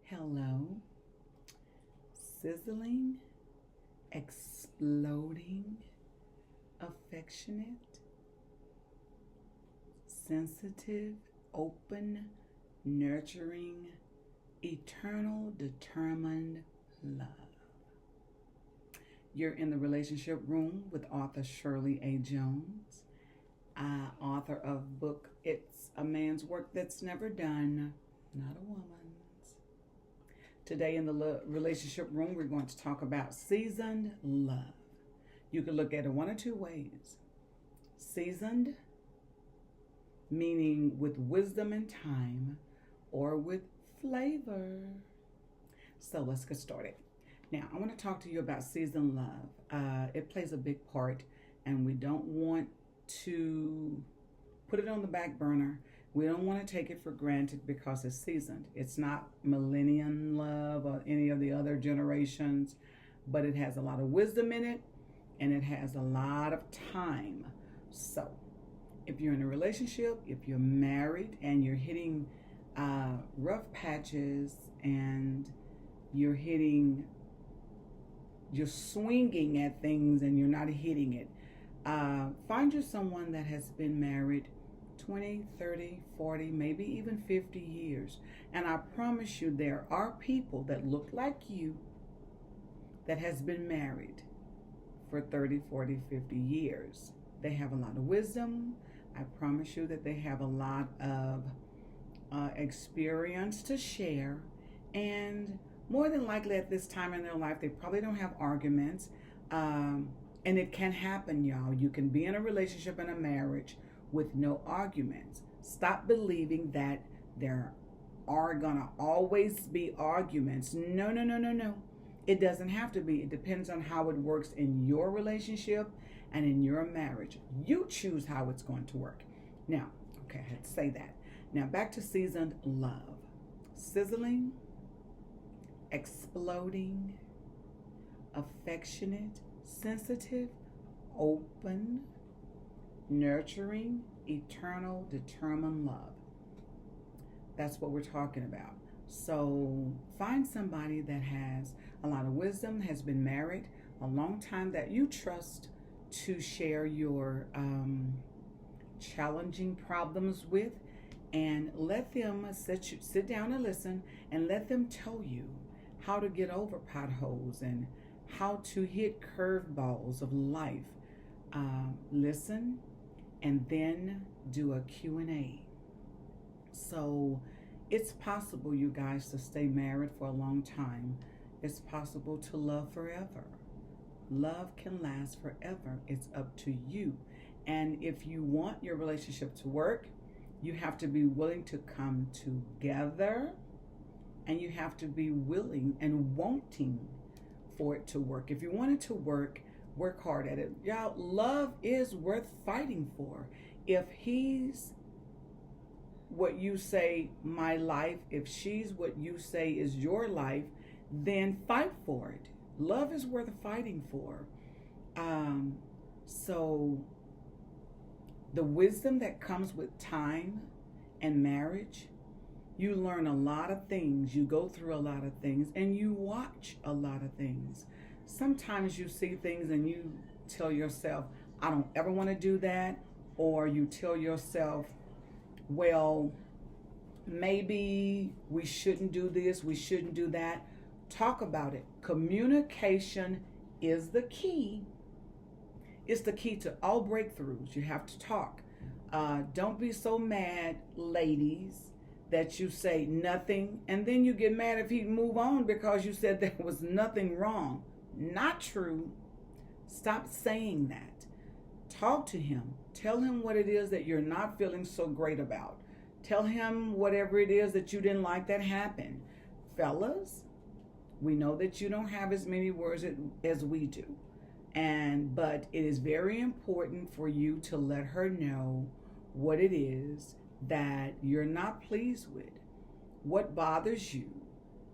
Hello, sizzling, exploding, affectionate, sensitive, open, nurturing, eternal, determined love. You're in the relationship room with author Shirley A. Jones, author of book It's a Man's Work That's Never Done, Not a Woman's. Today in the relationship room, we're going to talk about seasoned love. You can look at it one or two ways. Seasoned, meaning with wisdom and time, or with flavor. So let's get started. Now, I want to talk to you about seasoned love. It plays a big part, and we don't want to put it on the back burner. We don't want to take it for granted because it's seasoned. It's not millennium love or any of the other generations, but it has a lot of wisdom in it, and it has a lot of time. So, if you're in a relationship, if you're married and you're hitting rough patches and you're swinging at things and you're not hitting it, find you someone that has been married 20, 30, 40, maybe even 50 years. And I promise you, there are people that look like you that has been married for 30, 40, 50 years. They have a lot of wisdom. I promise you that they have a lot of experience to share. And more than likely at this time in their life, they probably don't have arguments. And it can happen, y'all. You can be in a relationship and a marriage with no arguments. Stop believing that there are gonna always be arguments. No, no, no, no, no. It doesn't have to be. It depends on how it works in your relationship and in your marriage. You choose how it's going to work. Now, okay, I had to say that. Now back to seasoned love. Sizzling, exploding, affectionate, sensitive, open, nurturing, eternal, determined love. That's what we're talking about. So find somebody that has a lot of wisdom, has been married a long time, that you trust to share your challenging problems with, and let them sit down and listen, and let them tell you how to get over potholes and how to hit curveballs of life. Listen, and then do a Q&A. So it's possible, you guys, to stay married for a long time. It's possible to love forever. Love can last forever. It's up to you. And if you want your relationship to work, you have to be willing to come together, and you have to be willing and wanting for it to work. If you want it to work hard at it. Y'all, love is worth fighting for. If he's what you say, my life, if she's what you say is your life, then fight for it. Love is worth fighting for. So the wisdom that comes with time and marriage, you learn a lot of things, you go through a lot of things, and you watch a lot of things. Sometimes you see things and you tell yourself, I don't ever want to do that. Or you tell yourself, well, maybe we shouldn't do this, we shouldn't do that. Talk about it. Communication is the key. It's the key to all breakthroughs. You have to talk. Don't be so mad, ladies, that you say nothing and then you get mad if he move on because you said there was nothing wrong. Not true. Stop saying that. Talk to him. Tell him what it is that you're not feeling so great about. Tell him whatever it is that you didn't like that happened. Fellas, we know that you don't have as many words as we do. But it is very important for you to let her know what it is that you're not pleased with. What bothers you?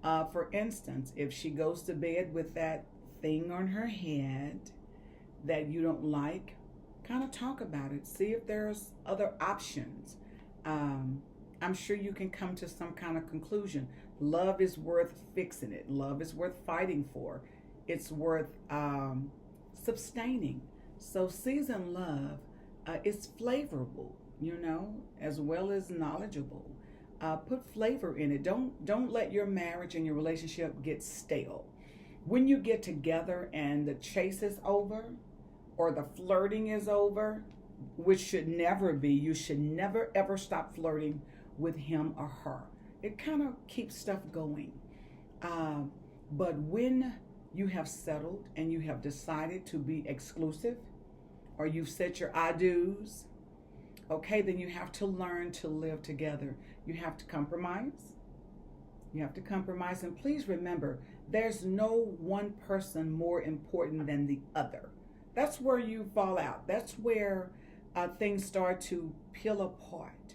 For instance, if she goes to bed with that thing on her head that you don't like, kind of talk about it. See if there's other options. I'm sure you can come to some kind of conclusion. Love is worth fixing it. Love is worth fighting for. It's worth sustaining. So seasoned love is flavorful, as well as knowledgeable. Put flavor in it. Don't let your marriage and your relationship get stale. When you get together and the chase is over or the flirting is over, which should never be, you should never ever stop flirting with him or her. It kind of keeps stuff going. But when you have settled and you have decided to be exclusive, or you've set your I do's, okay, then you have to learn to live together. You have to compromise. You have to compromise. And please remember, there's no one person more important than the other. That's where you fall out. That's where things start to peel apart.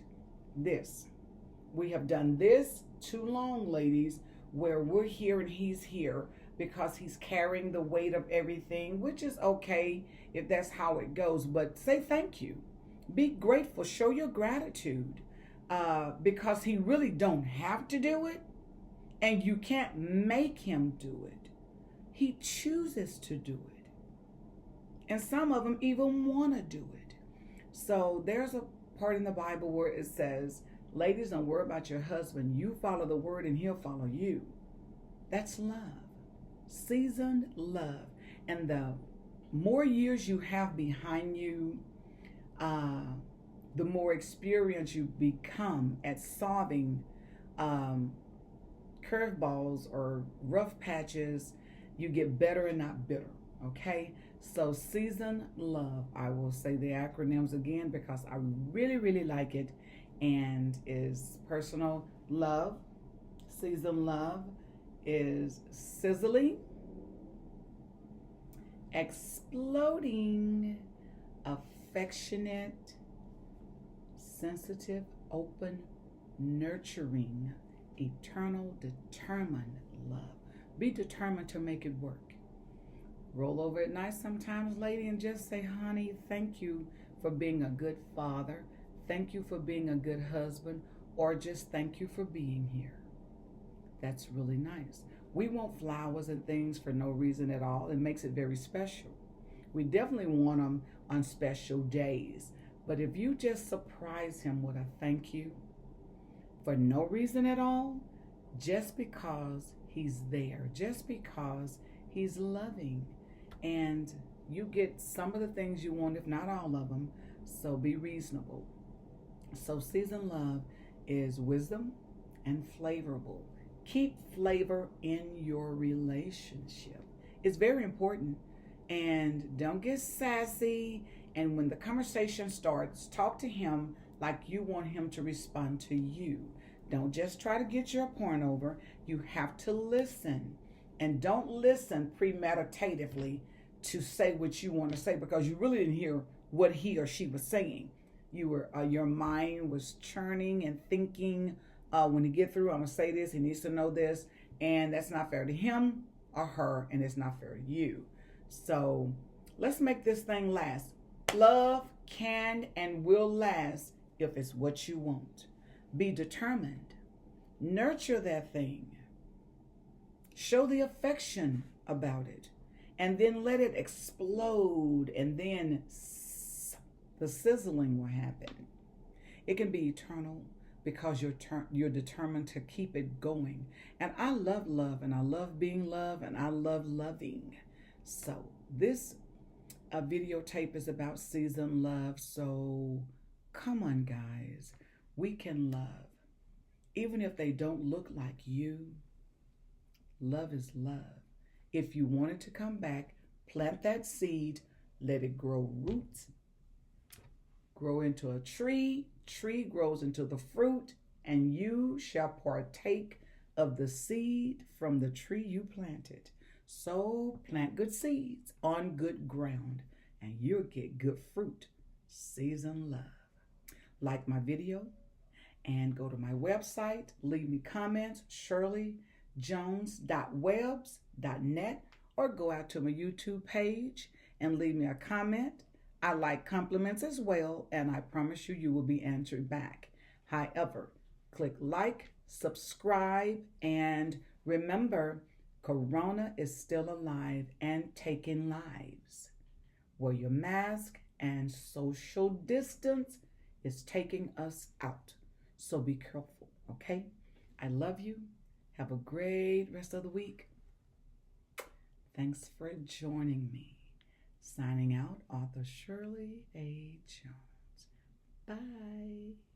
We have done this too long, ladies, where we're here and he's here because he's carrying the weight of everything, which is okay if that's how it goes. But say thank you. Be grateful. Show your gratitude because he really don't have to do it, and you can't make him do it. He chooses to do it. And some of them even want to do it. So there's a part in the Bible where it says, ladies, don't worry about your husband. You follow the word and he'll follow you. That's love. Seasoned love. And the more years you have behind you, the more experience you become at solving curveballs or rough patches. You get better and not bitter. Okay? So seasoned love, I will say the acronyms again because I really, really like it, and is personal love. Seasoned love is sizzling, exploding, affectionate, sensitive, open, nurturing, eternal, determined love. Be determined to make it work. Roll over at night sometimes, lady, and just say, honey, thank you for being a good father. Thank you for being a good husband, or just thank you for being here. That's really nice. We want flowers and things for no reason at all. It makes it very special. We definitely want them on special days. But if you just surprise him with a thank you for no reason at all, just because he's there, just because he's loving, and you get some of the things you want, if not all of them, so be reasonable. So seasoned love is wisdom and flavorful. Keep flavor in your relationship. It's very important. And don't get sassy. And when the conversation starts, talk to him like you want him to respond to you. Don't just try to get your point over. You have to listen. And don't listen premeditatively to say what you want to say, because you really didn't hear what he or she was saying. Your mind was churning and thinking, when he get through, I'm going to say this, he needs to know this, and that's not fair to him or her, and it's not fair to you. So let's make this thing last. Love can and will last if it's what you want. Be determined. Nurture that thing. Show the affection about it. And then let it explode, and then the sizzling will happen. It can be eternal because you're determined to keep it going. And I love love, and I love being loved, and I love loving. So this videotape is about seasoned love. So come on, guys. We can love. Even if they don't look like you, love is love. If you want it to come back, plant that seed, let it grow roots, grow into a tree, tree grows into the fruit, and you shall partake of the seed from the tree you planted. So plant good seeds on good ground, and you'll get good fruit. Seasoned love. Like my video and go to my website. Leave me comments, shirleyjones.webs.net, or go out to my YouTube page and leave me a comment. I like compliments as well, and I promise you will be answered back. However, Click like, subscribe, and remember, Corona is still alive and taking lives. Wear your mask, and social distance is taking us out. So be careful, okay? I love you. Have a great rest of the week. Thanks for joining me. Signing out, author Shirley A. Jones. Bye.